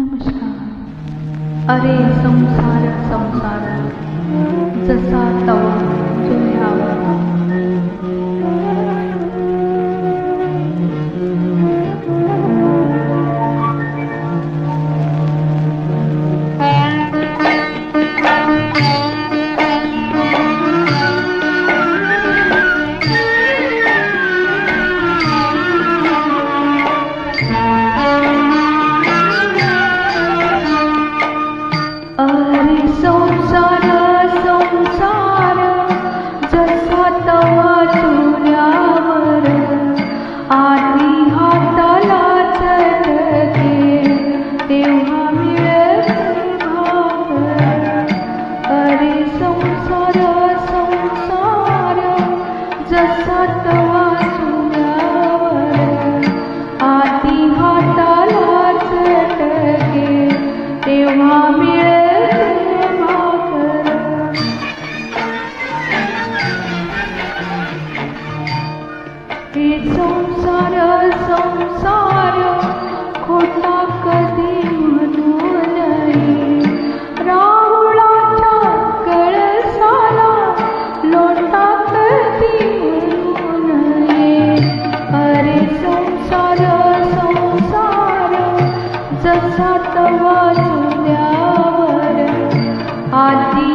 नमस्कार. अरे संसार संसार जसा तवा चुल्यावर. अरे संसार संसार जसा तवा चुल्यावर, आधी हाताला चटके तेव्हा मिळते भाकर. अरे संसार संसार जसा तवा चुल्यावर, आधी हाताला चटके तेव्हा मिळते. हे संसार संसार खोटा कधी म्हणू नये, राहुळाच्या कळसाला लोटा कधी म्हणू नये. अरे संसार संसार जसा तवा चुल्यावर, आधी